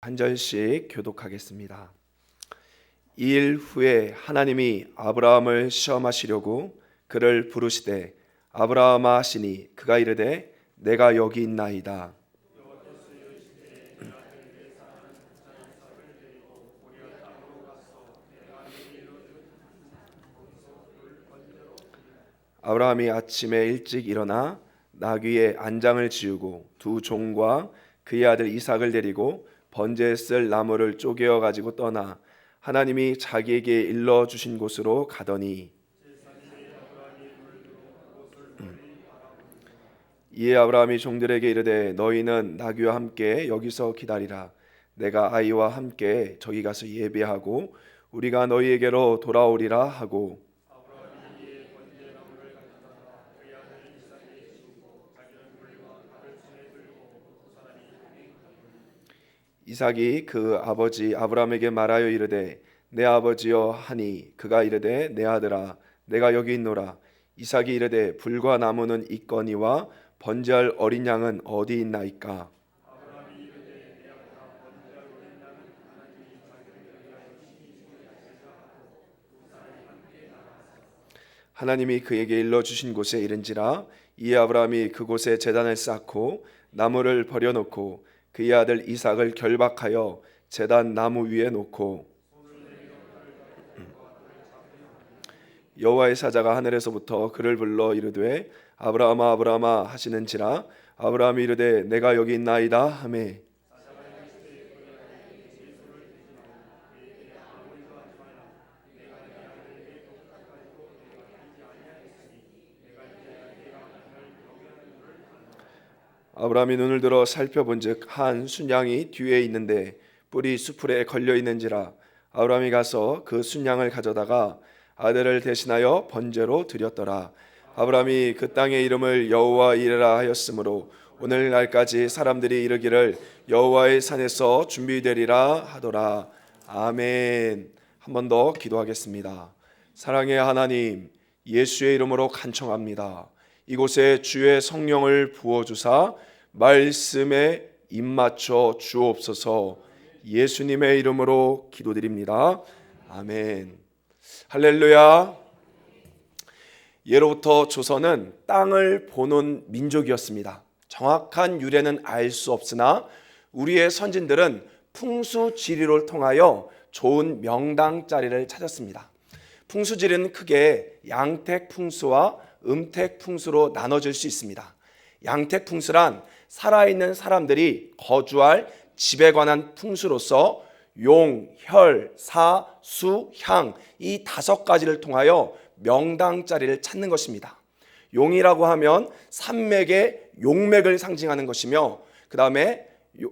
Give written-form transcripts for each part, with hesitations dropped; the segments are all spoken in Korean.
한 절씩 교독하겠습니다. 2일 후에 하나님이 아브라함을 시험하시려고 그를 부르시되 아브라함아 하시니 그가 이르되 내가 여기 있나이다. 아브라함이 아침에 일찍 일어나 나귀의 안장을 지우고 두 종과 그의 아들 이삭을 데리고 번제에 쓸 나무를 쪼개어 가지고 떠나 하나님이 자기에게 일러 주신 곳으로 가더니 이에 아브라함이 종들에게 이르되 너희는 나귀와 함께 여기서 기다리라. 내가 아이와 함께 저기 가서 예배하고 우리가 너희에게로 돌아오리라 하고 이삭이 그 아버지 아브라함에게 말하여 이르되 내 아버지여 하니 그가 이르되 내 아들아 내가 여기 있노라. 이삭이 이르되 불과 나무는 있거니와 번제할 어린 양은 어디 있나이까. 하나님이 그에게 일러 주신 곳에 이른지라. 이에 아브라함이 그곳에 제단을 쌓고 나무를 버려놓고 그의 아들 이삭을 결박하여 제단 나무 위에 놓고 여호와의 사자가 하늘에서부터 그를 불러 이르되 아브라함아 아브라함아 하시는지라. 아브라함이 이르되 내가 여기 있나이다 하매 아브라함이 눈을 들어 살펴본즉 한 순양이 뒤에 있는데 뿔이 수풀에 걸려 있는지라. 아브라함이 가서 그 순양을 가져다가 아들을 대신하여 번제로 드렸더라. 아브라함이 그 땅의 이름을 여호와 이레라 하였으므로 오늘날까지 사람들이 이르기를 여호와의 산에서 준비되리라 하더라. 아멘. 한 번 더 기도하겠습니다. 사랑의 하나님, 예수의 이름으로 간청합니다. 이곳에 주의 성령을 부어주사 말씀에 입맞춰 주옵소서. 예수님의 이름으로 기도드립니다. 아멘. 할렐루야. 예로부터 조선은 땅을 보는 민족이었습니다. 정확한 유래는 알 수 없으나 우리의 선진들은 풍수지리를 통하여 좋은 명당자리를 찾았습니다. 풍수지리는 크게 양택풍수와 음택풍수로 나눠질 수 있습니다. 양택풍수란 살아있는 사람들이 거주할 집에 관한 풍수로서 용, 혈, 사, 수, 향 이 5가지를 통하여 명당자리를 찾는 것입니다. 용이라고 하면 산맥의 용맥을 상징하는 것이며 그 다음에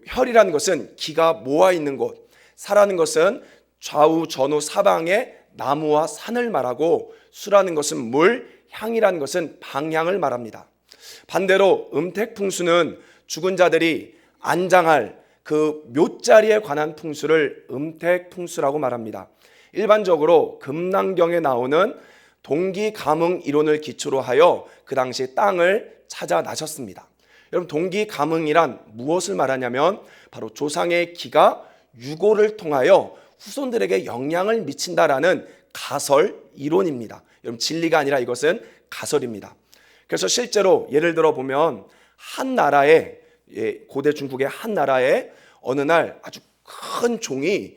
혈이라는 것은 기가 모아있는 곳, 사라는 것은 좌우 전후 사방에 나무와 산을 말하고 수라는 것은 물, 향이라는 것은 방향을 말합니다. 반대로 음택풍수는 죽은 자들이 안장할 그 묘자리에 관한 풍수를 음택풍수라고 말합니다. 일반적으로 금낭경에 나오는 동기가문 이론을 기초로 하여 그 당시 땅을 찾아 나셨습니다. 여러분, 동기가문이란 무엇을 말하냐면 바로 조상의 기가 유고를 통하여 후손들에게 영향을 미친다라는 가설 이론입니다. 여러분, 진리가 아니라 이것은 가설입니다. 그래서 실제로 예를 들어 보면 한 나라에, 고대 중국의 한 나라에 어느 날 아주 큰 종이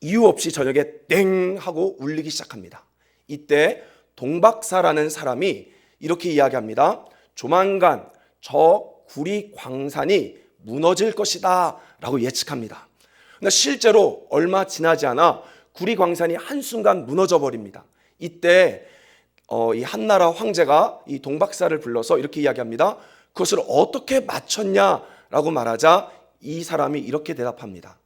이유 없이 저녁에 땡 하고 울리기 시작합니다. 이때 동박사라는 사람이 이렇게 이야기합니다. 조만간 저 구리 광산이 무너질 것이다 라고 예측합니다. 근데 실제로 얼마 지나지 않아 구리 광산이 한순간 무너져 버립니다. 이때 이 한나라 황제가 이 동박사를 불러서 이렇게 이야기합니다. 그것을 어떻게 맞췄냐라고 말하자 이 사람이 이렇게 대답합니다.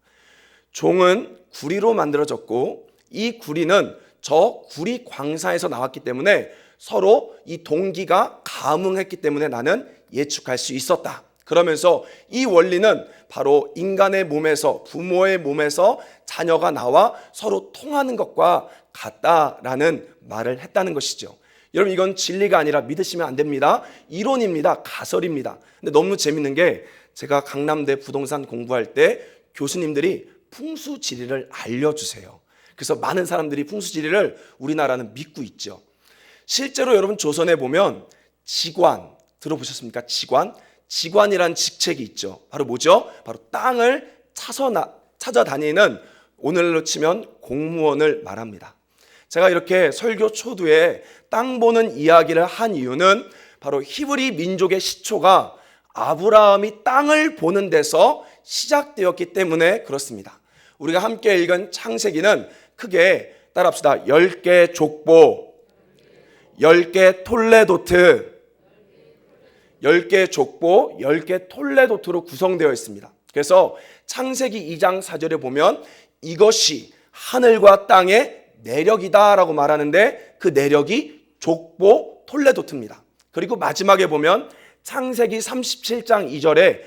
종은 구리로 만들어졌고 이 구리는 저 구리 광산에서 나왔기 때문에 서로 이 동기가 감응했기 때문에 나는 예측할 수 있었다. 그러면서 이 원리는 바로 인간의 몸에서, 부모의 몸에서 자녀가 나와 서로 통하는 것과 같다라는 말을 했다는 것이죠. 여러분, 이건 진리가 아니라 믿으시면 안 됩니다. 이론입니다. 가설입니다. 근데 너무 재밌는 게 제가 강남대 부동산 공부할 때 교수님들이 풍수지리를 알려주세요. 그래서 많은 사람들이 풍수지리를 우리나라는 믿고 있죠. 실제로 여러분 조선에 보면 지관 들어보셨습니까? 지관이란 직책이 있죠. 바로 뭐죠? 바로 땅을 찾아다니는, 오늘로 치면 공무원을 말합니다. 제가 이렇게 설교 초두에 땅 보는 이야기를 한 이유는 바로 히브리 민족의 시초가 아브라함이 땅을 보는 데서 시작되었기 때문에 그렇습니다. 우리가 함께 읽은 창세기는 크게 따라합시다. 10개 족보, 10개 톨레도트, 10개 족보, 10개 톨레도트로 구성되어 있습니다. 그래서 창세기 2장 4절에 보면 이것이 하늘과 땅의 내력이다 라고 말하는데 그 내력이 족보 톨레도트입니다. 그리고 마지막에 보면 창세기 37장 2절에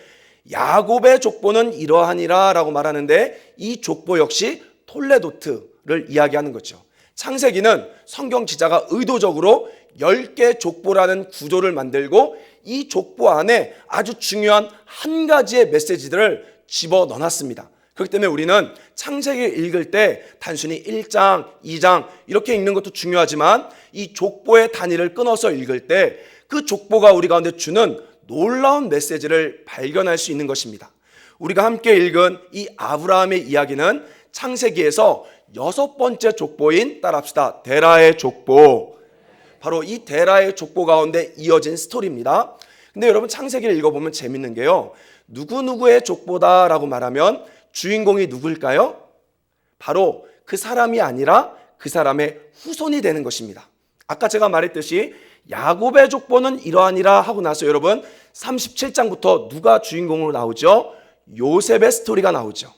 야곱의 족보는 이러하니라 라고 말하는데 이 족보 역시 톨레도트를 이야기하는 거죠. 창세기는 성경 지자가 의도적으로 10개 족보라는 구조를 만들고 이 족보 안에 아주 중요한 한 가지의 메시지들을 집어넣어놨습니다. 그렇기 때문에 우리는 창세기를 읽을 때 단순히 1장, 2장 이렇게 읽는 것도 중요하지만 이 족보의 단위를 끊어서 읽을 때 그 족보가 우리 가운데 주는 놀라운 메시지를 발견할 수 있는 것입니다. 우리가 함께 읽은 이 아브라함의 이야기는 창세기에서 6번째 족보인, 따라합시다, 데라의 족보, 바로 이 데라의 족보 가운데 이어진 스토리입니다. 근데 여러분 창세기를 읽어보면 재밌는 게요, 누구누구의 족보다 라고 말하면 주인공이 누구일까요? 바로 그 사람이 아니라 그 사람의 후손이 되는 것입니다. 아까 제가 말했듯이 야곱의 족보는 이러하니라 하고 나서 여러분 37장부터 누가 주인공으로 나오죠? 요셉의 스토리가 나오죠.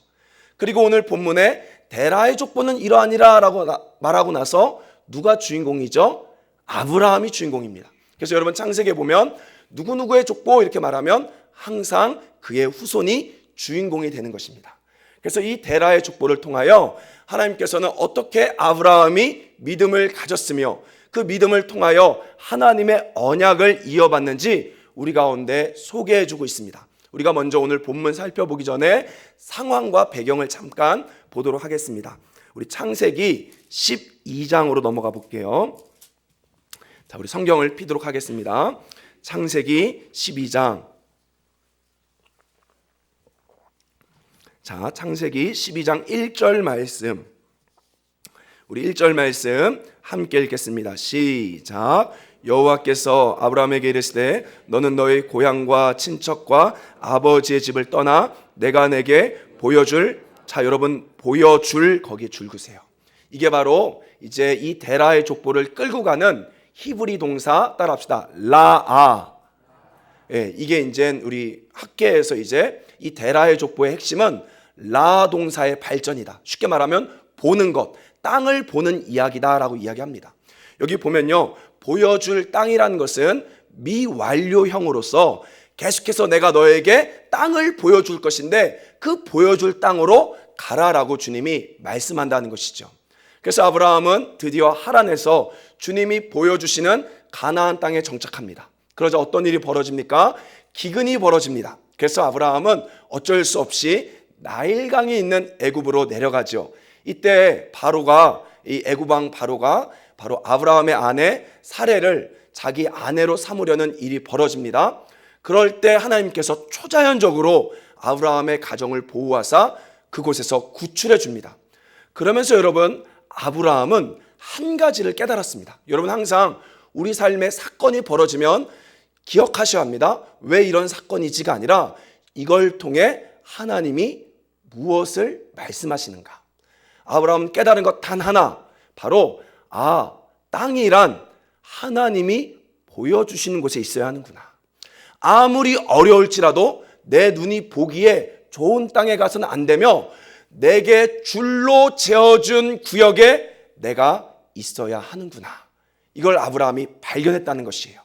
그리고 오늘 본문에 데라의 족보는 이러하니라 라고 말하고 나서 누가 주인공이죠? 아브라함이 주인공입니다. 그래서 여러분 창세기에 보면 누구누구의 족보 이렇게 말하면 항상 그의 후손이 주인공이 되는 것입니다. 그래서 이 데라의 족보를 통하여 하나님께서는 어떻게 아브라함이 믿음을 가졌으며 그 믿음을 통하여 하나님의 언약을 이어받는지 우리 가운데 소개해주고 있습니다. 우리가 먼저 오늘 본문 살펴보기 전에 상황과 배경을 잠깐 보도록 하겠습니다. 우리 창세기 12장으로 넘어가 볼게요. 자, 우리 성경을 피도록 하겠습니다. 창세기 12장. 자, 창세기 12장 1절 말씀. 우리 1절 말씀 함께 읽겠습니다. 시작. 여호와께서 아브라함에게 이르시되 너는 너의 고향과 친척과 아버지의 집을 떠나 내가 내게 보여줄, 자 여러분 보여줄, 거기에 줄 그세요. 이게 바로 이제 이 데라의 족보를 끌고 가는 히브리 동사, 따라합시다, 라아. 예, 이게 이제 우리 학계에서 이제 이 데라의 족보의 핵심은 라 동사의 발전이다. 쉽게 말하면 보는 것, 땅을 보는 이야기다라고 이야기합니다. 여기 보면요, 보여줄 땅이라는 것은 미완료형으로서 계속해서 내가 너에게 땅을 보여줄 것인데 그 보여줄 땅으로 가라라고 주님이 말씀한다는 것이죠. 그래서 아브라함은 드디어 하란에서 주님이 보여주시는 가나안 땅에 정착합니다. 그러자 어떤 일이 벌어집니까? 기근이 벌어집니다. 그래서 아브라함은 어쩔 수 없이 나일강이 있는 애굽으로 내려가죠. 이때 바로가, 이 애굽 왕 바로가 바로 아브라함의 아내 사레를 자기 아내로 삼으려는 일이 벌어집니다. 그럴 때 하나님께서 초자연적으로 아브라함의 가정을 보호하사 그곳에서 구출해 줍니다. 그러면서 여러분, 아브라함은 한 가지를 깨달았습니다. 여러분 항상 우리 삶에 사건이 벌어지면 기억하셔야 합니다. 왜 이런 사건이지가 아니라 이걸 통해 하나님이 무엇을 말씀하시는가. 아브라함은 깨달은 것 단 하나, 바로 땅이란 하나님이 보여주시는 곳에 있어야 하는구나. 아무리 어려울지라도 내 눈이 보기에 좋은 땅에 가서는 안 되며 내게 줄로 재어준 구역에 내가 있어야 하는구나. 이걸 아브라함이 발견했다는 것이에요.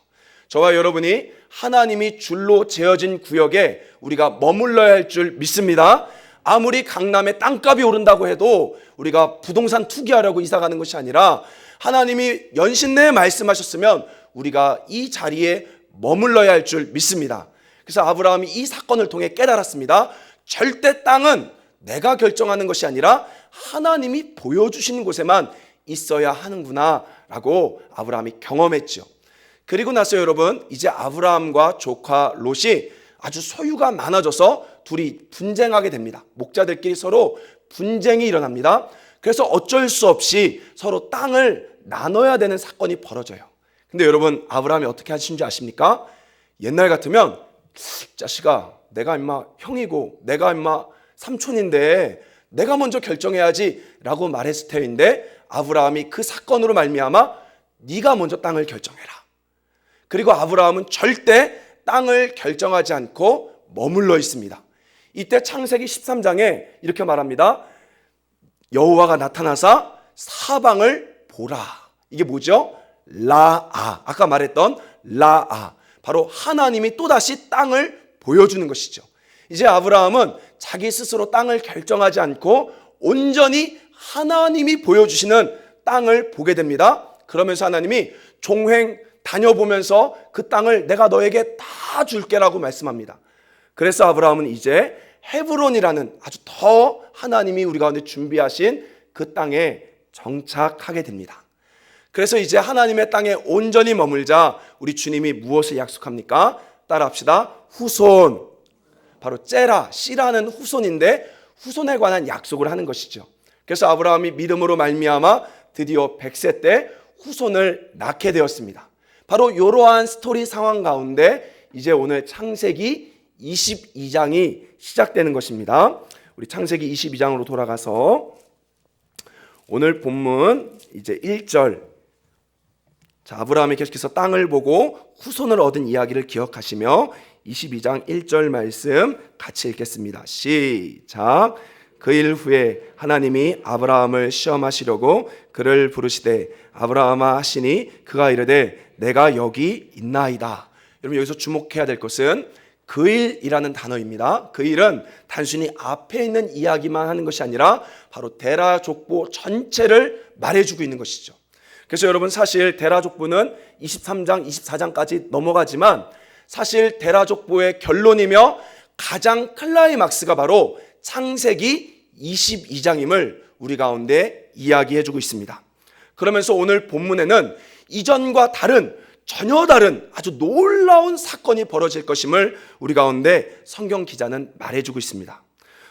저와 여러분이 하나님이 줄로 재어진 구역에 우리가 머물러야 할 줄 믿습니다. 아무리 강남에 땅값이 오른다고 해도 우리가 부동산 투기하려고 이사가는 것이 아니라 하나님이 연신내에 말씀하셨으면 우리가 이 자리에 머물러야 할 줄 믿습니다. 그래서 아브라함이 이 사건을 통해 깨달았습니다. 절대 땅은 내가 결정하는 것이 아니라 하나님이 보여주시는 곳에만 있어야 하는구나 라고 아브라함이 경험했죠. 그리고 나서 여러분, 이제 아브라함과 조카 롯이 아주 소유가 많아져서 둘이 분쟁하게 됩니다. 목자들끼리 서로 분쟁이 일어납니다. 그래서 어쩔 수 없이 서로 땅을 나눠야 되는 사건이 벌어져요. 근데 여러분, 아브라함이 어떻게 하신 줄 아십니까? 옛날 같으면 자식아, 내가 임마 형이고 내가 임마 삼촌인데 내가 먼저 결정해야지 라고 말했을 터인데, 아브라함이 그 사건으로 말미암아 네가 먼저 땅을 결정해라. 그리고 아브라함은 절대 땅을 결정하지 않고 머물러 있습니다. 이때 창세기 13장에 이렇게 말합니다. 여호와가 나타나사 사방을 보라. 이게 뭐죠? 라아. 아까 말했던 라아. 바로 하나님이 또다시 땅을 보여주는 것이죠. 이제 아브라함은 자기 스스로 땅을 결정하지 않고 온전히 하나님이 보여주시는 땅을 보게 됩니다. 그러면서 하나님이 종횡 다녀보면서 그 땅을 내가 너에게 다 줄게라고 말씀합니다. 그래서 아브라함은 이제 헤브론이라는 아주 더 하나님이 우리 가운데 준비하신 그 땅에 정착하게 됩니다. 그래서 이제 하나님의 땅에 온전히 머물자 우리 주님이 무엇을 약속합니까? 따라합시다. 후손. 바로 째라, 씨라는 후손인데 후손에 관한 약속을 하는 것이죠. 그래서 아브라함이 믿음으로 말미암아 드디어 100세 때 후손을 낳게 되었습니다. 바로 이러한 스토리 상황 가운데 이제 오늘 창세기 22장이 시작되는 것입니다. 우리 창세기 22장으로 돌아가서 오늘 본문 이제 1절. 자, 아브라함이 계속해서 땅을 보고 후손을 얻은 이야기를 기억하시며 22장 1절 말씀 같이 읽겠습니다. 시작. 그 일 후에 하나님이 아브라함을 시험하시려고 그를 부르시되 아브라함아 하시니 그가 이르되 내가 여기 있나이다. 여러분, 여기서 주목해야 될 것은 그 일이라는 단어입니다. 그 일은 단순히 앞에 있는 이야기만 하는 것이 아니라 바로 데라 족보 전체를 말해주고 있는 것이죠. 그래서 여러분, 사실 데라 족보는 23장, 24장까지 넘어가지만 사실 데라 족보의 결론이며 가장 클라이막스가 바로 창세기 22장임을 우리 가운데 이야기해주고 있습니다. 그러면서 오늘 본문에는 이전과 다른, 전혀 다른 아주 놀라운 사건이 벌어질 것임을 우리 가운데 성경 기자는 말해주고 있습니다.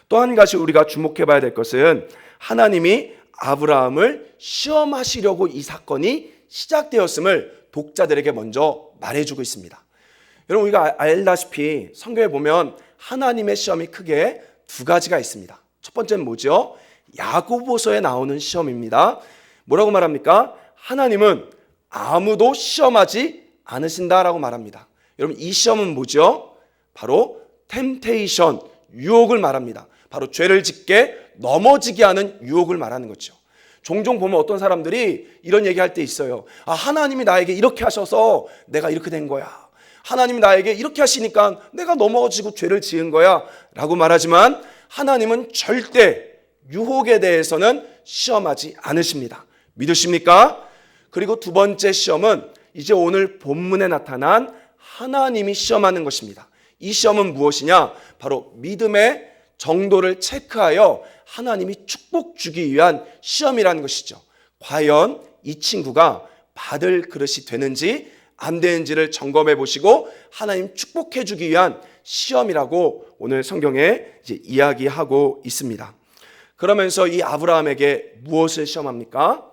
또 한 가지 우리가 주목해봐야 될 것은 하나님이 아브라함을 시험하시려고 이 사건이 시작되었음을 독자들에게 먼저 말해주고 있습니다. 여러분, 우리가 알다시피 성경에 보면 하나님의 시험이 크게 두 가지가 있습니다. 첫 번째는 뭐죠? 야고보서에 나오는 시험입니다. 뭐라고 말합니까? 하나님은 아무도 시험하지 않으신다라고 말합니다. 여러분, 이 시험은 뭐죠? 바로 템테이션, 유혹을 말합니다. 바로 죄를 짓게 넘어지게 하는 유혹을 말하는 거죠. 종종 보면 어떤 사람들이 이런 얘기할 때 있어요. 아, 하나님이 나에게 이렇게 하셔서 내가 이렇게 된 거야. 하나님이 나에게 이렇게 하시니까 내가 넘어지고 죄를 지은 거야 라고 말하지만 하나님은 절대 유혹에 대해서는 시험하지 않으십니다. 믿으십니까? 그리고 두 번째 시험은 이제 오늘 본문에 나타난 하나님이 시험하는 것입니다. 이 시험은 무엇이냐? 바로 믿음의 정도를 체크하여 하나님이 축복 주기 위한 시험이라는 것이죠. 과연 이 친구가 받을 그릇이 되는지 안 되는지를 점검해 보시고 하나님 축복해 주기 위한 시험이라고 오늘 성경에 이제 이야기하고 있습니다. 그러면서 이 아브라함에게 무엇을 시험합니까?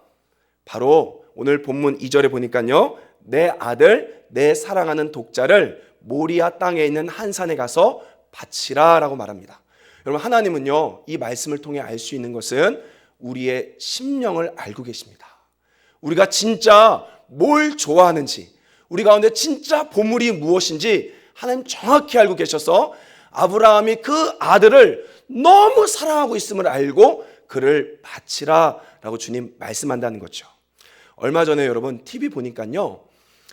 바로 오늘 본문 2절에 보니까요. 내 아들, 내 사랑하는 독자를 모리아 땅에 있는 한 산에 가서 바치라 라고 말합니다. 여러분, 하나님은요, 이 말씀을 통해 알 수 있는 것은 우리의 심령을 알고 계십니다. 우리가 진짜 뭘 좋아하는지, 우리 가운데 진짜 보물이 무엇인지 하나님 정확히 알고 계셔서 아브라함이 그 아들을 너무 사랑하고 있음을 알고 그를 바치라 라고 주님 말씀한다는 거죠. 얼마 전에 여러분 TV 보니까요,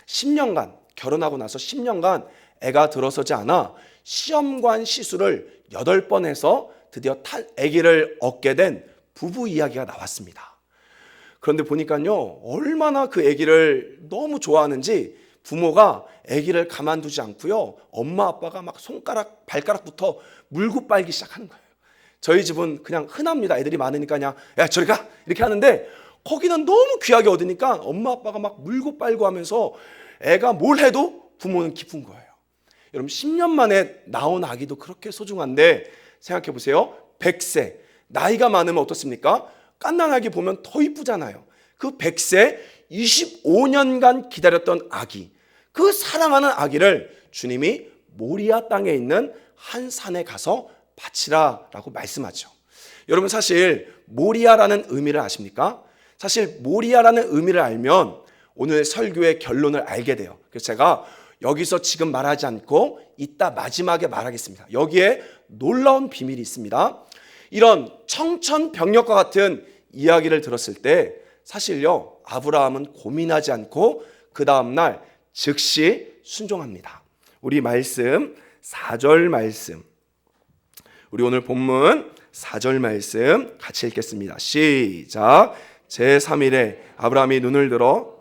10년간 결혼하고 나서 10년간 애가 들어서지 않아 시험관 시술을 8번 해서 드디어 아기를 얻게 된 부부 이야기가 나왔습니다. 그런데 보니까요, 얼마나 그 아기를 너무 좋아하는지 부모가 아기를 가만두지 않고요, 엄마 아빠가 막 손가락 발가락부터 물고 빨기 시작하는 거예요. 저희 집은 그냥 흔합니다. 애들이 많으니까 그냥 야 저리 가 이렇게 하는데, 거기는 너무 귀하게 얻으니까 엄마 아빠가 막 물고 빨고 하면서 애가 뭘 해도 부모는 기쁜 거예요. 여러분 10년 만에 나온 아기도 그렇게 소중한데 생각해 보세요. 100세 나이가 많으면 어떻습니까? 갓난아기 보면 더 이쁘잖아요. 그 100세 25년간 기다렸던 아기, 그 사랑하는 아기를 주님이 모리아 땅에 있는 한 산에 가서 바치라 라고 말씀하죠. 여러분 사실 모리아라는 의미를 아십니까? 사실 모리아라는 의미를 알면 오늘 설교의 결론을 알게 돼요. 그래서 제가 여기서 지금 말하지 않고 이따 마지막에 말하겠습니다. 여기에 놀라운 비밀이 있습니다. 이런 청천벽력과 같은 이야기를 들었을 때 사실요, 아브라함은 고민하지 않고 그 다음날 즉시 순종합니다. 우리 말씀 4절 말씀, 우리 오늘 본문 4절 말씀 같이 읽겠습니다. 시작. 제3일에 아브라함이 눈을 들어,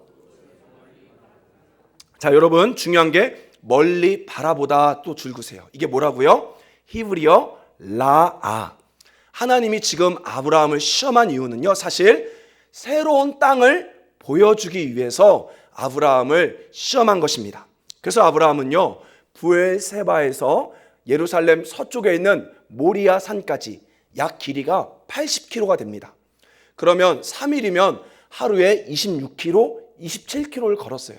자 여러분 중요한 게 멀리 바라보다 또 줄구세요. 이게 뭐라고요? 히브리어 라아. 하나님이 지금 아브라함을 시험한 이유는요, 사실 새로운 땅을 보여주기 위해서 아브라함을 시험한 것입니다. 그래서 아브라함은요, 부엘세바에서 예루살렘 서쪽에 있는 모리아 산까지 약 길이가 80km가 됩니다. 그러면 3일이면 하루에 26km, 27km를 걸었어요.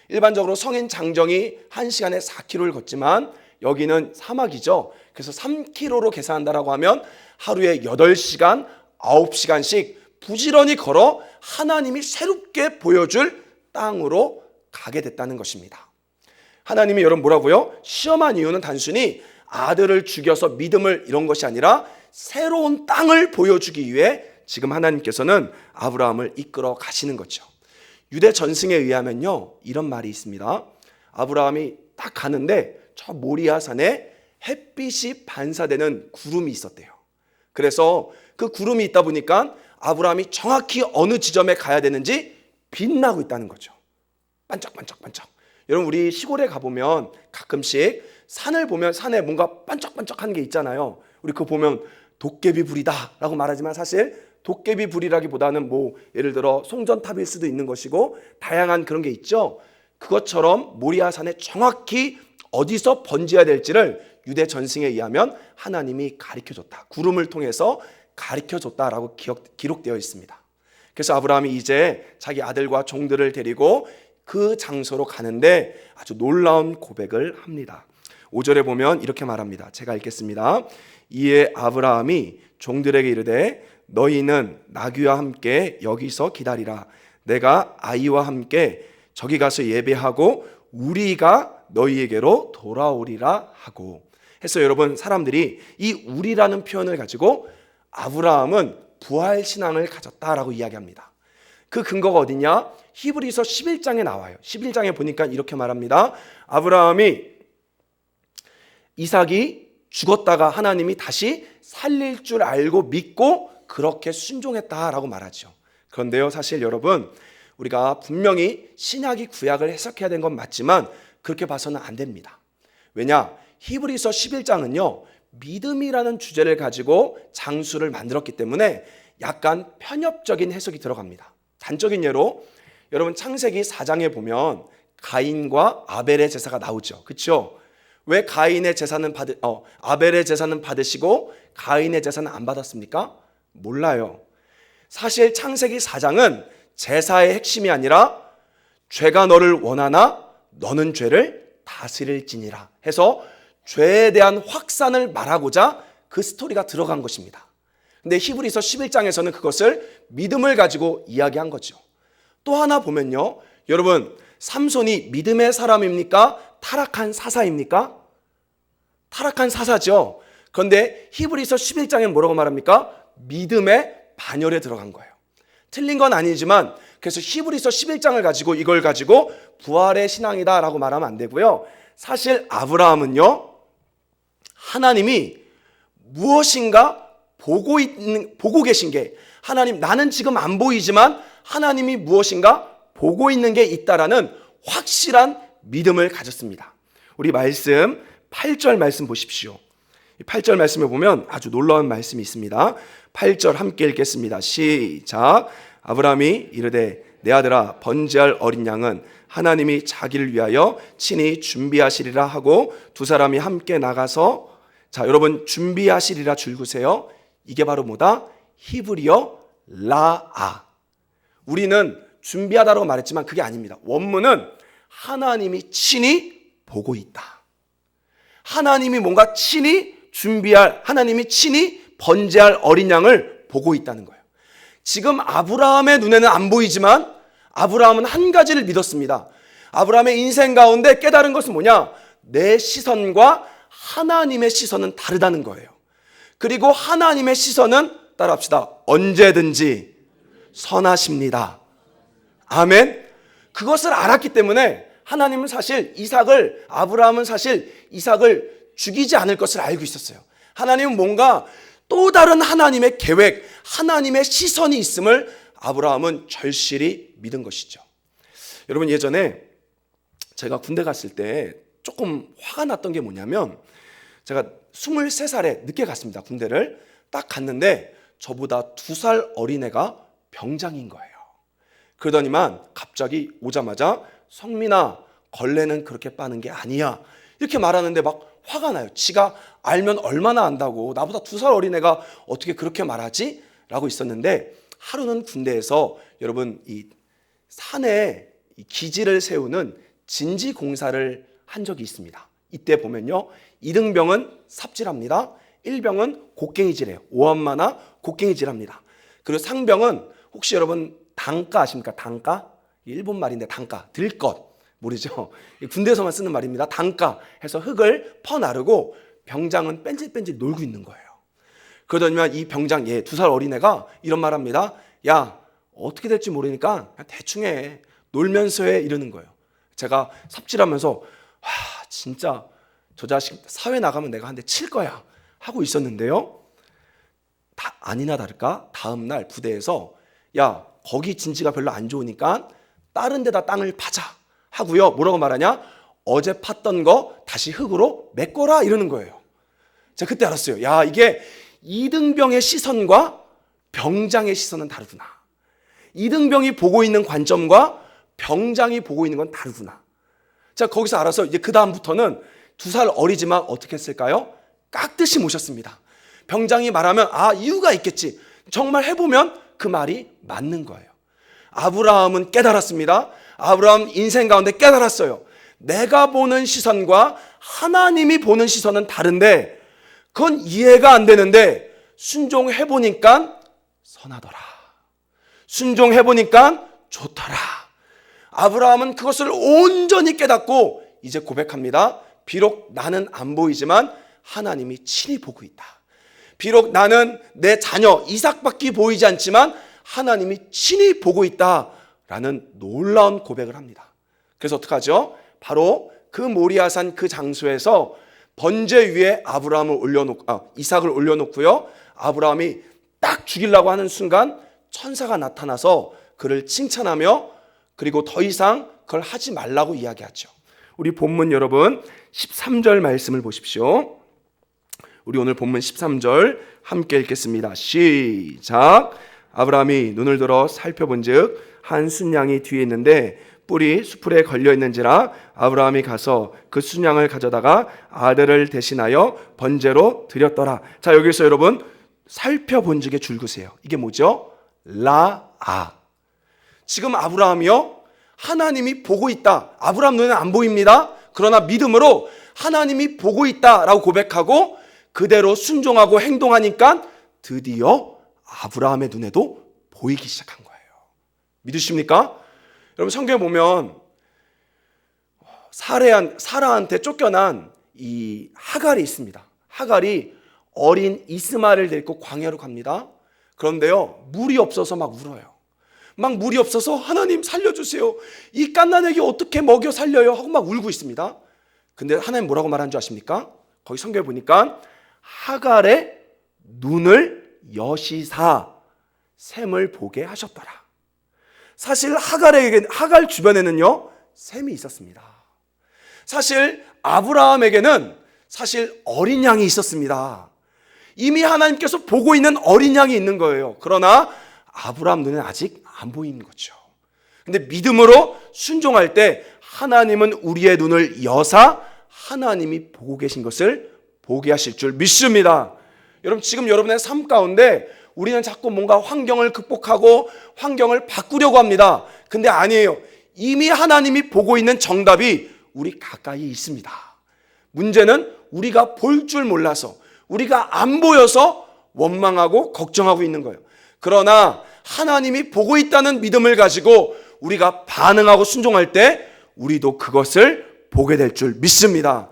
일반적으로 성인 장정이 1시간에 4km를 걷지만 여기는 사막이죠. 그래서 3km로 계산한다라고 하면 하루에 8시간, 9시간씩 부지런히 걸어 하나님이 새롭게 보여줄 땅으로 가게 됐다는 것입니다. 하나님이 여러분 뭐라고요? 시험한 이유는 단순히 아들을 죽여서 믿음을 이런 것이 아니라 새로운 땅을 보여주기 위해 지금 하나님께서는 아브라함을 이끌어 가시는 거죠. 유대 전승에 의하면요, 이런 말이 있습니다. 아브라함이 딱 가는데 저 모리아 산에 햇빛이 반사되는 구름이 있었대요. 그래서 그 구름이 있다 보니까 아브라함이 정확히 어느 지점에 가야 되는지 빛나고 있다는 거죠. 반짝반짝반짝. 여러분 우리 시골에 가보면 가끔씩 산을 보면 산에 뭔가 반짝반짝하는 게 있잖아요. 우리 그거 보면 도깨비 불이다 라고 말하지만 사실 도깨비 불이라기보다는 뭐 예를 들어 송전탑일 수도 있는 것이고 다양한 그런 게 있죠. 그것처럼 모리아 산에 정확히 어디서 번져야 될지를 유대 전승에 의하면 하나님이 가르쳐줬다. 구름을 통해서 가르쳐줬다라고 기록되어 있습니다. 그래서 아브라함이 이제 자기 아들과 종들을 데리고 그 장소로 가는데 아주 놀라운 고백을 합니다. 5절에 보면 이렇게 말합니다. 제가 읽겠습니다. 이에 아브라함이 종들에게 이르되 너희는 나귀와 함께 여기서 기다리라. 내가 아이와 함께 저기 가서 예배하고 우리가 너희에게로 돌아오리라 하고 해서 여러분 사람들이 이 우리라는 표현을 가지고 아브라함은 부활신앙을 가졌다라고 이야기합니다. 그 근거가 어디냐? 히브리서 11장에 나와요. 11장에 보니까 이렇게 말합니다. 아브라함이 이삭이 죽었다가 하나님이 다시 살릴 줄 알고 믿고 그렇게 순종했다라고 말하죠. 그런데요, 사실 여러분 우리가 분명히 신약이 구약을 해석해야 된 건 맞지만 그렇게 봐서는 안 됩니다. 왜냐? 히브리서 11장은요 믿음이라는 주제를 가지고 장수를 만들었기 때문에 약간 편협적인 해석이 들어갑니다. 단적인 예로 여러분 창세기 4장에 보면 가인과 아벨의 제사가 나오죠. 그렇죠? 왜 가인의 제사는 아벨의 제사는 받으시고 가인의 제사는 안 받았습니까? 몰라요. 사실 창세기 4장은 제사의 핵심이 아니라 죄가 너를 원하나 너는 죄를 다스릴지니라 해서 죄에 대한 확산을 말하고자 그 스토리가 들어간 것입니다. 근데 히브리서 11장에서는 그것을 믿음을 가지고 이야기한 거죠. 또 하나 보면요, 여러분 삼손이 믿음의 사람입니까? 타락한 사사입니까? 타락한 사사죠. 그런데 히브리서 11장에 뭐라고 말합니까? 믿음의 반열에 들어간 거예요. 틀린 건 아니지만 그래서 히브리서 11장을 가지고 이걸 가지고 부활의 신앙이다 라고 말하면 안 되고요. 사실 아브라함은요 하나님이 무엇인가 보고 계신 게, 하나님 나는 지금 안 보이지만 하나님이 무엇인가 보고 있는 게 있다라는 확실한 믿음을 가졌습니다. 우리 말씀 8절 말씀 보십시오. 8절 말씀에 보면 아주 놀라운 말씀이 있습니다. 8절 함께 읽겠습니다. 시작. 아브라함이 이르되 내 아들아 번제할 어린 양은 하나님이 자기를 위하여 친히 준비하시리라 하고 두 사람이 함께 나가서, 자 여러분 준비하시리라 줄그세요. 이게 바로 뭐다? 히브리어 라아. 우리는 준비하다라고 말했지만 그게 아닙니다. 원문은 하나님이 친히 보고 있다. 하나님이 뭔가 친히 준비할, 하나님이 친히 번제할 어린 양을 보고 있다는 거예요. 지금 아브라함의 눈에는 안 보이지만 아브라함은 한 가지를 믿었습니다. 아브라함의 인생 가운데 깨달은 것은 뭐냐? 내 시선과 하나님의 시선은 다르다는 거예요. 그리고 하나님의 시선은, 따라합시다, 언제든지 선하십니다. 아멘. 그것을 알았기 때문에 하나님은 사실 아브라함은 사실 이삭을 죽이지 않을 것을 알고 있었어요. 하나님은 뭔가 또 다른 하나님의 계획, 하나님의 시선이 있음을 아브라함은 절실히 믿은 것이죠. 여러분, 예전에 제가 군대 갔을 때 조금 화가 났던 게 뭐냐면, 제가 23살에 늦게 갔습니다. 군대를 딱 갔는데 저보다 2살 어린애가 병장인 거예요. 그러더니만 갑자기 오자마자 성민아, 걸레는 그렇게 빠는 게 아니야, 이렇게 말하는데 막 화가 나요. 지가 알면 얼마나 안다고, 나보다 2살 어린애가 어떻게 그렇게 말하지? 라고 있었는데, 하루는 군대에서 여러분 이 산에 기지를 세우는 진지 공사를 한 적이 있습니다. 이때 보면요, 2등병은 삽질합니다. 1병은 곡괭이질해요. 오한마나 곡괭이질합니다. 그리고 상병은, 혹시 여러분 단가 아십니까? 단가? 일본 말인데 단가, 들것 모르죠? 군대에서만 쓰는 말입니다. 단가 해서 흙을 퍼나르고 병장은 뺀질뺀질 놀고 있는 거예요. 그러더니만 이 병장, 2살 어린애가 이런 말 합니다. 야, 어떻게 될지 모르니까 그냥 대충 해, 놀면서 해, 이러는 거예요. 제가 삽질하면서 와, 진짜 저 자식 사회 나가면 내가 한 대 칠 거야 하고 있었는데요, 아니나 다를까 다음 날 부대에서 야, 거기 진지가 별로 안 좋으니까 다른 데다 땅을 파자 하고요, 뭐라고 말하냐? 어제 팠던 거 다시 흙으로 메꿔라, 이러는 거예요. 제가 그때 알았어요. 야, 이게 2등병의 시선과 병장의 시선은 다르구나. 2등병이 보고 있는 관점과 병장이 보고 있는 건 다르구나. 자, 거기서 알아서 이제 그 다음부터는 2살 어리지만 어떻게 했을까요? 깍듯이 모셨습니다. 병장이 말하면 이유가 있겠지. 정말 해보면 그 말이 맞는 거예요. 아브라함은 깨달았습니다. 아브라함 인생 가운데 깨달았어요. 내가 보는 시선과 하나님이 보는 시선은 다른데, 그건 이해가 안 되는데 순종해보니까 선하더라. 순종해보니까 좋더라. 아브라함은 그것을 온전히 깨닫고 이제 고백합니다. 비록 나는 안 보이지만 하나님이 친히 보고 있다. 비록 나는 내 자녀 이삭밖에 보이지 않지만 하나님이 친히 보고 있다라는 놀라운 고백을 합니다. 그래서 어떡하죠? 바로 그 모리아산 그 장소에서 번제 위에 이삭을 올려놓고요, 아브라함이 딱 죽이려고 하는 순간 천사가 나타나서 그를 칭찬하며, 그리고 더 이상 그걸 하지 말라고 이야기하죠. 우리 본문 여러분 13절 말씀을 보십시오. 우리 오늘 본문 13절 함께 읽겠습니다. 시작. 아브라함이 눈을 들어 살펴본즉 한 순양이 뒤에 있는데 뿔이 수풀에 걸려 있는지라 아브라함이 가서 그 순양을 가져다가 아들을 대신하여 번제로 드렸더라. 자, 여기서 여러분 살펴본즉의 줄그세요. 이게 뭐죠? 라아. 지금 아브라함이요, 하나님이 보고 있다. 아브라함 눈에 안 보입니다. 그러나 믿음으로 하나님이 보고 있다라고 고백하고 그대로 순종하고 행동하니까 드디어 아브라함의 눈에도 보이기 시작한 거예요. 믿으십니까? 여러분, 성경에 보면 사라한테 쫓겨난 이 하갈이 있습니다. 하갈이 어린 이스마엘을 데리고 광야로 갑니다. 그런데요, 물이 없어서 막 울어요. 막 물이 없어서 하나님 살려주세요, 이 갓난아기 어떻게 먹여 살려요 하고 막 울고 있습니다. 근데 하나님 뭐라고 말한 줄 아십니까? 거기 성경에 보니까 하갈의 눈을 여시사 샘을 보게 하셨더라. 사실 하갈 주변에는요 샘이 있었습니다. 사실 아브라함에게는 사실 어린 양이 있었습니다. 이미 하나님께서 보고 있는 어린 양이 있는 거예요. 그러나 아브라함 눈에는 아직 안 보이는 거죠. 근데 믿음으로 순종할 때 하나님은 우리의 눈을 여사 하나님이 보고 계신 것을 보게 하실 줄 믿습니다. 여러분, 지금 여러분의 삶 가운데 우리는 자꾸 뭔가 환경을 극복하고 환경을 바꾸려고 합니다. 근데 아니에요. 이미 하나님이 보고 있는 정답이 우리 가까이 있습니다. 문제는 우리가 볼 줄 몰라서, 우리가 안 보여서 원망하고 걱정하고 있는 거예요. 그러나 하나님이 보고 있다는 믿음을 가지고 우리가 반응하고 순종할 때 우리도 그것을 보게 될 줄 믿습니다.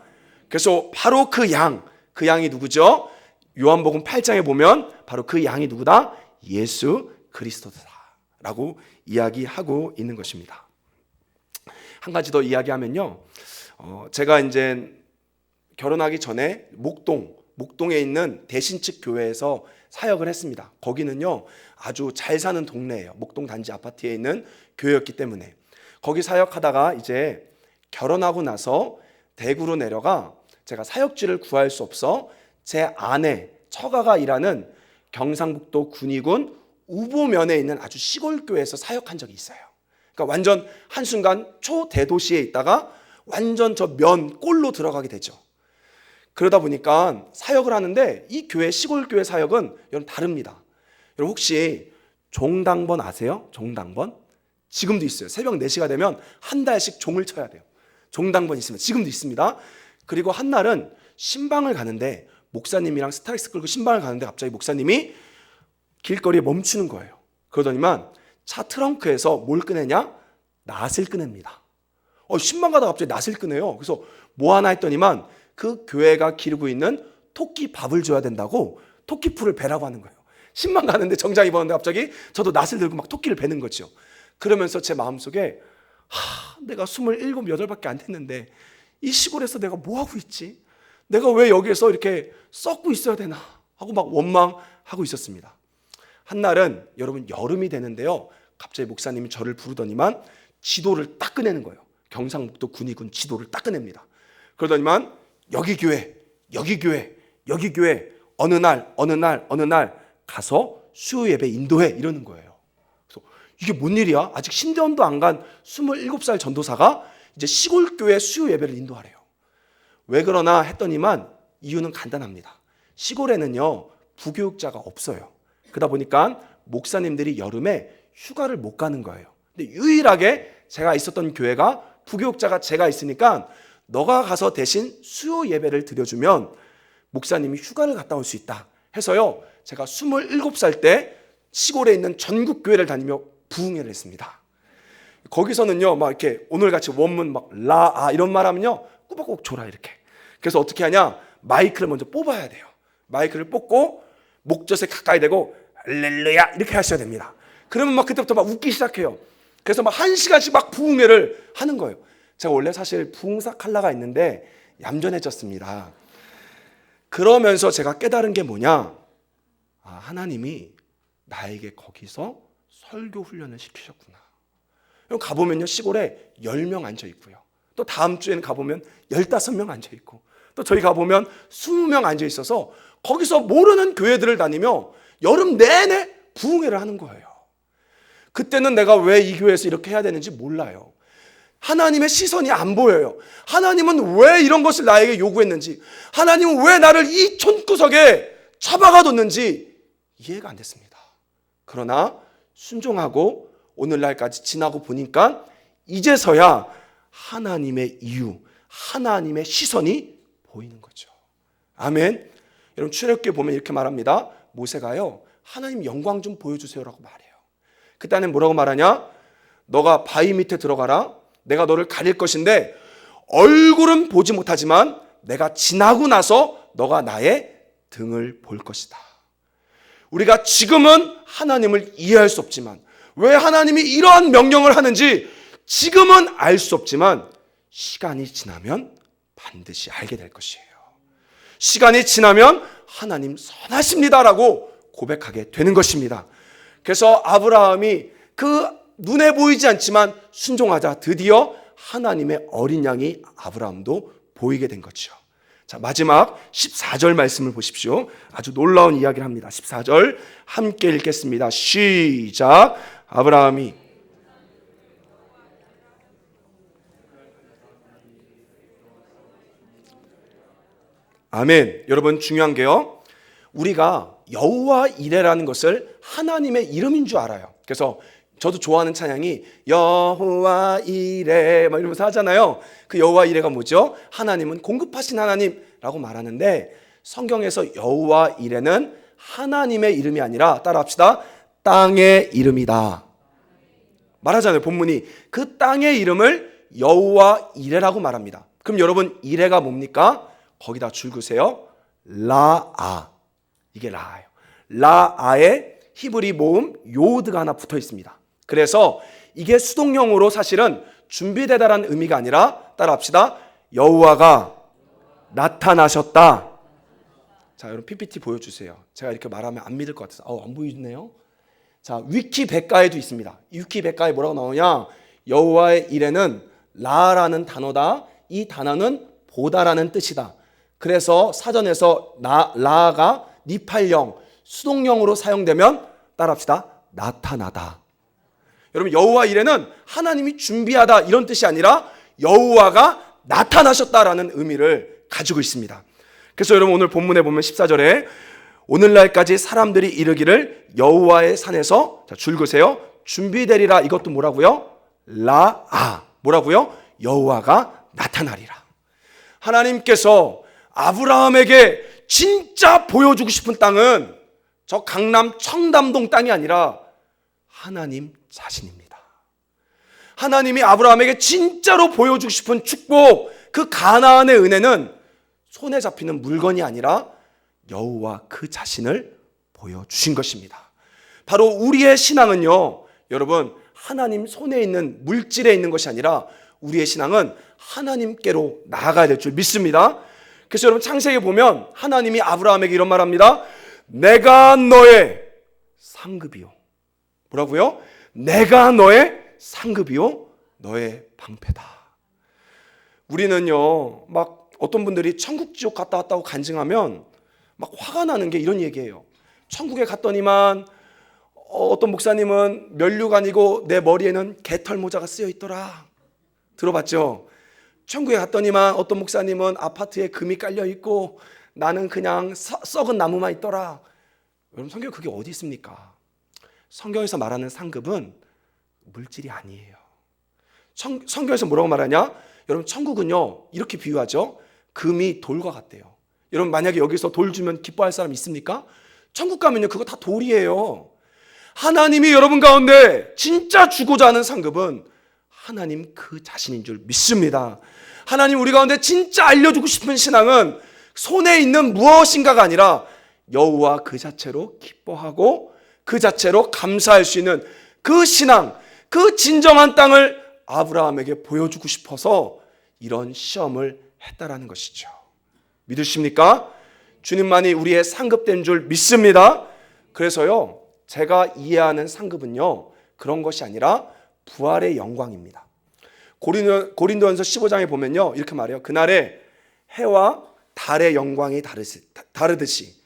그래서 바로 그 양이 누구죠? 요한복음 8장에 보면 바로 그 양이 누구다? 예수 그리스도다라고 이야기하고 있는 것입니다. 한 가지 더 이야기하면요, 제가 이제 결혼하기 전에 목동에 있는 대신측 교회에서 사역을 했습니다. 거기는요 아주 잘 사는 동네예요. 목동 단지 아파트에 있는 교회였기 때문에 거기 사역하다가 이제 결혼하고 나서 대구로 내려가 제가 사역지를 구할 수 없어 제 아내 처가가 일하는 경상북도 군위군 우보면에 있는 아주 시골 교회에서 사역한 적이 있어요. 그러니까 완전 한순간 초대도시에 있다가 완전 저 꼴로 들어가게 되죠. 그러다 보니까 사역을 하는데 이 교회, 시골 교회 사역은 여러분 다릅니다. 여러분 혹시 종당번 아세요? 종당번? 지금도 있어요. 새벽 4시가 되면 한 달씩 종을 쳐야 돼요. 종당번 있으면 지금도 있습니다. 그리고 한 날은 신방을 가는데 목사님이랑 스타렉스 끌고 신방을 가는데 갑자기 목사님이 길거리에 멈추는 거예요. 그러더니만 차 트렁크에서 뭘 꺼내냐? 낫을 꺼냅니다. 신방 가다가 갑자기 낫을 꺼내요. 그래서 뭐 하나 했더니만 그 교회가 기르고 있는 토끼 밥을 줘야 된다고 토끼풀을 베라고 하는 거예요. 신방 가는데 정장 입었는데 갑자기 저도 낫을 들고 막 토끼를 베는 거죠. 그러면서 제 마음속에 내가 27, 8밖에 안 됐는데 이 시골에서 내가 뭐 하고 있지? 내가 왜 여기에서 이렇게 썩고 있어야 되나? 하고 막 원망하고 있었습니다. 한날은 여러분 여름이 되는데요, 갑자기 목사님이 저를 부르더니만 지도를 딱 꺼내는 거예요. 경상북도 군위군 지도를 딱 꺼냅니다. 그러더니만 여기 교회 어느 날 가서 수요 예배 인도해 이러는 거예요. 그래서 이게 뭔 일이야? 아직 신대원도 안 간 27살 전도사가 이제 시골 교회 수요 예배를 인도하래요. 왜 그러나 했더니만 이유는 간단합니다. 시골에는요 부교육자가 없어요. 그러다 보니까 목사님들이 여름에 휴가를 못 가는 거예요. 근데 유일하게 제가 있었던 교회가 부교육자가 제가 있으니까 너가 가서 대신 수요 예배를 드려주면 목사님이 휴가를 갔다 올 수 있다 해서요, 제가 27살 때 시골에 있는 전국 교회를 다니며 부흥회를 했습니다. 거기서는요 막 이렇게 오늘같이 원문 막 이런 말 하면요 꾸벅꾸벅 졸아 이렇게. 그래서 어떻게 하냐, 마이크를 먼저 뽑아야 돼요. 마이크를 뽑고 목젖에 가까이 대고 할렐루야 이렇게 하셔야 됩니다. 그러면 막 그때부터 막 웃기 시작해요. 그래서 막 1시간씩 막 부흥회를 하는 거예요. 제가 원래 사실 부흥사 칼라가 있는데 얌전해졌습니다. 그러면서 제가 깨달은 게 뭐냐, 하나님이 나에게 거기서 설교 훈련을 시키셨구나. 가보면요 시골에 10명 앉아 있고요, 또 다음 주에는 가보면 15명 앉아 있고, 또 저희 가보면 20명 앉아 있어서 거기서 모르는 교회들을 다니며 여름 내내 부흥회를 하는 거예요. 그때는 내가 왜 이 교회에서 이렇게 해야 되는지 몰라요. 하나님의 시선이 안 보여요. 하나님은 왜 이런 것을 나에게 요구했는지, 하나님은 왜 나를 이 촌구석에 처박아 뒀는지 이해가 안 됐습니다. 그러나 순종하고 오늘날까지 지나고 보니까 이제서야 하나님의 이유, 하나님의 시선이 보이는 거죠. 아멘. 여러분 출애굽기에 보면 이렇게 말합니다. 모세가요 하나님 영광 좀 보여주세요라고 말해요. 그때는 뭐라고 말하냐, 너가 바위 밑에 들어가라, 내가 너를 가릴 것인데 얼굴은 보지 못하지만 내가 지나고 나서 너가 나의 등을 볼 것이다. 우리가 지금은 하나님을 이해할 수 없지만, 왜 하나님이 이러한 명령을 하는지 지금은 알 수 없지만 시간이 지나면 반드시 알게 될 것이에요. 시간이 지나면 하나님 선하십니다라고 고백하게 되는 것입니다. 그래서 아브라함이 그 눈에 보이지 않지만 순종하자 드디어 하나님의 어린 양이 아브라함도 보이게 된 거죠. 자, 마지막 14절 말씀을 보십시오. 아주 놀라운 이야기를 합니다. 14절 함께 읽겠습니다. 시작. 아브라함이 아멘. 여러분 중요한 게요, 우리가 여호와 이레라는 것을 하나님의 이름인 줄 알아요. 그래서 저도 좋아하는 찬양이 여호와 이레 막 이러면서 하잖아요. 그 여호와 이레가 뭐죠? 하나님은 공급하신 하나님라고 말하는데, 성경에서 여호와 이레는 하나님의 이름이 아니라, 따라합시다, 땅의 이름이다 말하잖아요. 본문이 그 땅의 이름을 여호와 이레라고 말합니다. 그럼 여러분, 이레가 뭡니까? 거기다 줄 그으세요. 라아. 이게 라아예요. 라아에 히브리 모음 요드가 하나 붙어 있습니다. 그래서 이게 수동형으로 사실은 준비되다라는 의미가 아니라, 따라합시다, 여호와가 나타나셨다. 자, 여러분 PPT 보여주세요. 제가 이렇게 말하면 안 믿을 것 같아서 안 보이네요. 자, 위키백과에도 있습니다. 위키백과에 뭐라고 나오냐? 여호와의 이레는 라라는 단어다. 이 단어는 보다라는 뜻이다. 그래서 사전에서 라가 니팔형, 수동형으로 사용되면, 따라합시다, 나타나다. 여러분, 여호와 이레는 하나님이 준비하다 이런 뜻이 아니라 여호와가 나타나셨다라는 의미를 가지고 있습니다. 그래서 여러분, 오늘 본문에 보면 14절에 오늘날까지 사람들이 이르기를 여호와의 산에서, 자, 줄 그으세요, 준비되리라. 이것도 뭐라고요? 라아. 뭐라고요? 여호와가 나타나리라. 하나님께서 아브라함에게 진짜 보여주고 싶은 땅은 저 강남 청담동 땅이 아니라 하나님 자신입니다. 하나님이 아브라함에게 진짜로 보여주고 싶은 축복, 그 가나안의 은혜는 손에 잡히는 물건이 아니라 여호와 그 자신을 보여주신 것입니다. 바로 우리의 신앙은요, 여러분, 하나님 손에 있는 물질에 있는 것이 아니라 우리의 신앙은 하나님께로 나아가야 될 줄 믿습니다. 그래서 여러분, 창세기에 보면 하나님이 아브라함에게 이런 말합니다. 내가 너의 상급이요. 뭐라고요? 내가 너의 상급이요, 너의 방패다. 우리는요, 막 어떤 분들이 천국 지옥 갔다 왔다고 간증하면 막 화가 나는 게 이런 얘기예요. 천국에 갔더니만 어떤 목사님은 면류가 아니고 내 머리에는 개털 모자가 쓰여 있더라. 들어봤죠? 천국에 갔더니만 어떤 목사님은 아파트에 금이 깔려 있고 나는 그냥 썩은 나무만 있더라. 여러분, 성경에 그게 어디 있습니까? 성경에서 말하는 상급은 물질이 아니에요. 성경에서 뭐라고 말하냐? 여러분, 천국은요, 이렇게 비유하죠. 금이 돌과 같대요. 여러분, 만약에 여기서 돌 주면 기뻐할 사람 있습니까? 천국 가면요, 그거 다 돌이에요. 하나님이 여러분 가운데 진짜 주고자 하는 상급은 하나님 그 자신인 줄 믿습니다. 하나님 우리 가운데 진짜 알려주고 싶은 신앙은 손에 있는 무엇인가가 아니라 여호와 그 자체로 기뻐하고 그 자체로 감사할 수 있는 그 신앙, 그 진정한 땅을 아브라함에게 보여주고 싶어서 이런 시험을 했다라는 것이죠. 믿으십니까? 주님만이 우리의 상급된 줄 믿습니다. 그래서요, 제가 이해하는 상급은요, 그런 것이 아니라 부활의 영광입니다. 고린도전서 15장에 보면요, 이렇게 말해요. 그날에 해와 달의 영광이 다르듯이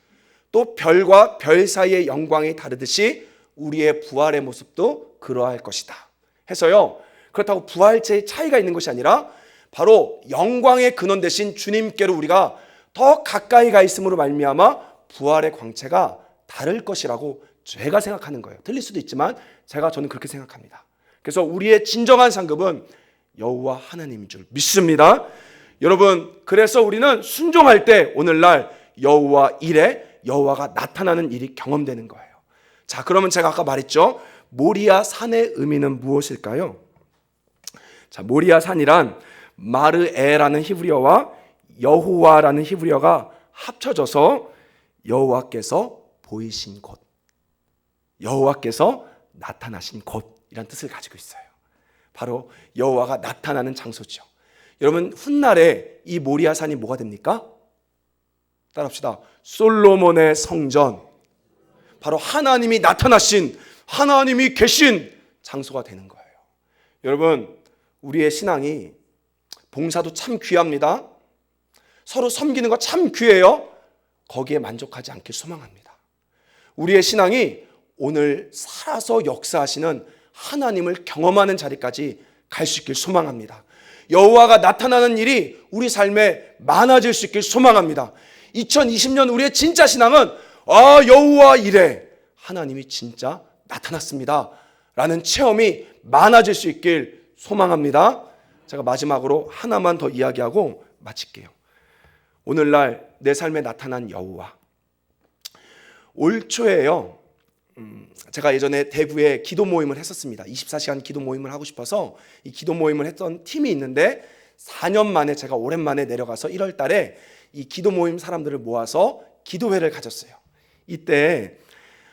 또 별과 별 사이의 영광이 다르듯이 우리의 부활의 모습도 그러할 것이다 해서요, 그렇다고 부활체의 차이가 있는 것이 아니라 바로 영광의 근원 되신 주님께로 우리가 더 가까이 가 있음으로 말미암아 부활의 광채가 다를 것이라고 제가 생각하는 거예요. 틀릴 수도 있지만 저는 그렇게 생각합니다. 그래서 우리의 진정한 상급은 여호와 하나님인 줄 믿습니다. 여러분, 그래서 우리는 순종할 때 오늘날 여호와 일에 여호와가 나타나는 일이 경험되는 거예요. 자, 그러면 제가 아까 말했죠, 모리아 산의 의미는 무엇일까요? 자, 모리아 산이란 마르에라는 히브리어와 여호와라는 히브리어가 합쳐져서 여호와께서 보이신 곳, 여호와께서 나타나신 곳이란 뜻을 가지고 있어요. 바로 여호와가 나타나는 장소죠. 여러분, 훗날에 이 모리아 산이 뭐가 됩니까? 따라합시다. 솔로몬의 성전, 바로 하나님이 나타나신, 하나님이 계신 장소가 되는 거예요. 여러분, 우리의 신앙이, 봉사도 참 귀합니다. 서로 섬기는 거 참 귀해요. 거기에 만족하지 않길 소망합니다. 우리의 신앙이 오늘 살아서 역사하시는 하나님을 경험하는 자리까지 갈 수 있길 소망합니다. 여호와가 나타나는 일이 우리 삶에 많아질 수 있길 소망합니다. 2020년 우리의 진짜 신앙은 여호와 이래 하나님이 진짜 나타났습니다 라는 체험이 많아질 수 있길 소망합니다. 제가 마지막으로 하나만 더 이야기하고 마칠게요. 오늘날 내 삶에 나타난 여호와. 올 초에요, 제가 예전에 대구에 기도 모임을 했었습니다. 24시간 기도 모임을 하고 싶어서 이 기도 모임을 했던 팀이 있는데 4년 만에 제가 오랜만에 내려가서 1월 달에 이 기도 모임 사람들을 모아서 기도회를 가졌어요. 이때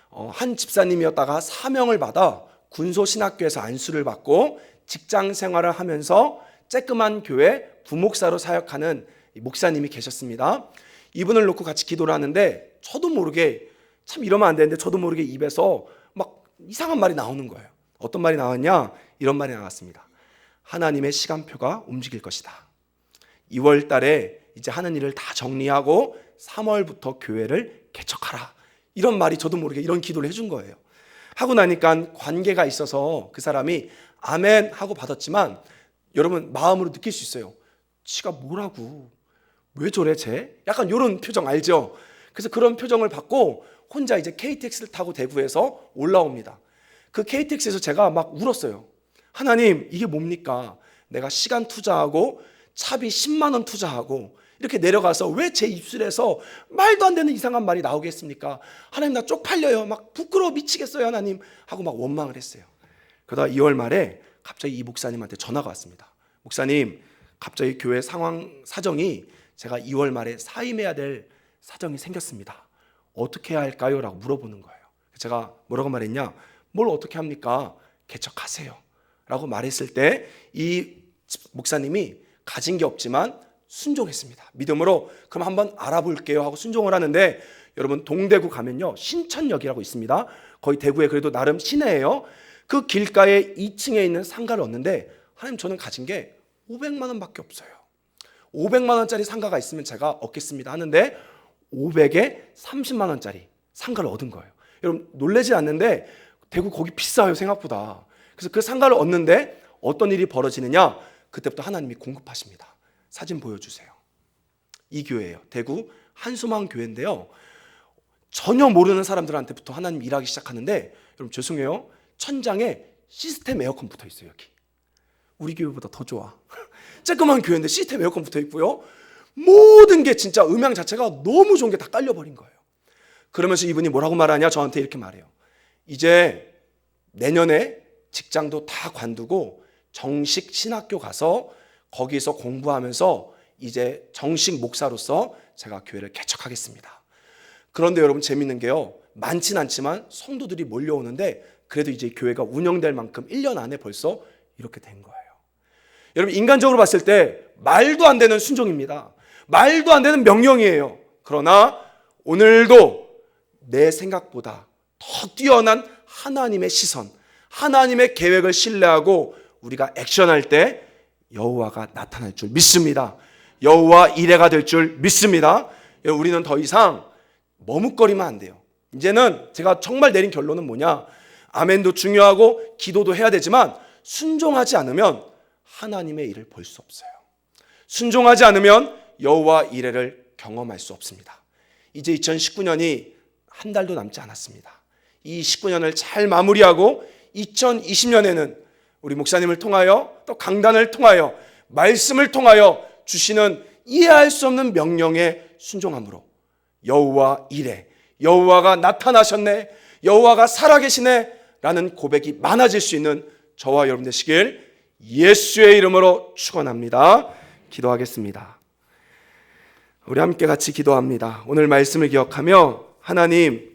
한 집사님이었다가 사명을 받아 군소신학교에서 안수를 받고 직장 생활을 하면서 쬐끄만 교회 부목사로 사역하는 목사님이 계셨습니다. 이분을 놓고 같이 기도를 하는데 저도 모르게, 참 이러면 안 되는데 저도 모르게 입에서 막 이상한 말이 나오는 거예요. 어떤 말이 나왔냐? 이런 말이 나왔습니다. 하나님의 시간표가 움직일 것이다. 2월 달에 이제 하는 일을 다 정리하고 3월부터 교회를 개척하라. 이런 말이 저도 모르게 이런 기도를 해준 거예요. 하고 나니까 관계가 있어서 그 사람이 아멘 하고 받았지만 여러분 마음으로 느낄 수 있어요. 지가 뭐라고, 왜 저래 쟤? 약간 이런 표정 알죠? 그래서 그런 표정을 받고 혼자 이제 KTX를 타고 대구에서 올라옵니다. 그 KTX에서 제가 막 울었어요. 하나님, 이게 뭡니까? 내가 시간 투자하고 차비 10만 원 투자하고 이렇게 내려가서 왜 제 입술에서 말도 안 되는 이상한 말이 나오겠습니까? 하나님, 나 쪽팔려요. 막 부끄러워 미치겠어요 하나님 하고 막 원망을 했어요. 그러다 2월 말에 갑자기 이 목사님한테 전화가 왔습니다. 목사님, 갑자기 교회 사정이 제가 2월 말에 사임해야 될 사정이 생겼습니다. 어떻게 해야 할까요? 라고 물어보는 거예요. 제가 뭐라고 말했냐? 뭘 어떻게 합니까? 개척하세요 라고 말했을 때 이 목사님이 가진 게 없지만 순종했습니다. 믿음으로 그럼 한번 알아볼게요 하고 순종을 하는데, 여러분 동대구 가면요 신천역이라고 있습니다. 거의 대구에 그래도 나름 시내예요. 그 길가에 2층에 있는 상가를 얻는데, 하나님 저는 가진 게 500만 원밖에 없어요. 500만 원짜리 상가가 있으면 제가 얻겠습니다 하는데 500에 30만 원짜리 상가를 얻은 거예요. 여러분 놀라지 않는데 대구 거기 비싸요 생각보다. 그래서 그 상가를 얻는데 어떤 일이 벌어지느냐? 그때부터 하나님이 공급하십니다. 사진 보여주세요. 이 교회예요. 대구 한수망 교회인데요. 전혀 모르는 사람들한테부터 하나님 일하기 시작하는데, 여러분 죄송해요, 천장에 시스템 에어컨 붙어 있어요. 여기 우리 교회보다 더 좋아. 쬐끄만 교회인데 시스템 에어컨 붙어 있고요. 모든 게 진짜 음향 자체가 너무 좋은 게 다 깔려버린 거예요. 그러면서 이분이 뭐라고 말하냐? 저한테 이렇게 말해요. 이제 내년에 직장도 다 관두고 정식 신학교 가서 거기서 공부하면서 이제 정식 목사로서 제가 교회를 개척하겠습니다. 그런데 여러분 재밌는 게요, 많진 않지만 성도들이 몰려오는데 그래도 이제 교회가 운영될 만큼 1년 안에 벌써 이렇게 된 거예요. 여러분 인간적으로 봤을 때 말도 안 되는 순종입니다. 말도 안 되는 명령이에요. 그러나 오늘도 내 생각보다 더 뛰어난 하나님의 시선, 하나님의 계획을 신뢰하고 우리가 액션할 때 여호와가 나타날 줄 믿습니다. 여호와 이레가 될 줄 믿습니다. 우리는 더 이상 머뭇거리면 안 돼요. 이제는 제가 정말 내린 결론은 뭐냐? 아멘도 중요하고 기도도 해야 되지만 순종하지 않으면 하나님의 일을 볼 수 없어요. 순종하지 않으면 여호와 이레를 경험할 수 없습니다. 이제 2019년이 한 달도 남지 않았습니다. 이 19년을 잘 마무리하고 2020년에는 우리 목사님을 통하여 또 강단을 통하여 말씀을 통하여 주시는 이해할 수 없는 명령에 순종함으로 여호와 이레, 여호와가 나타나셨네, 여호와가 살아계시네 라는 고백이 많아질 수 있는 저와 여러분 되시길 예수의 이름으로 축원합니다. 기도하겠습니다. 우리 함께 같이 기도합니다. 오늘 말씀을 기억하며 하나님,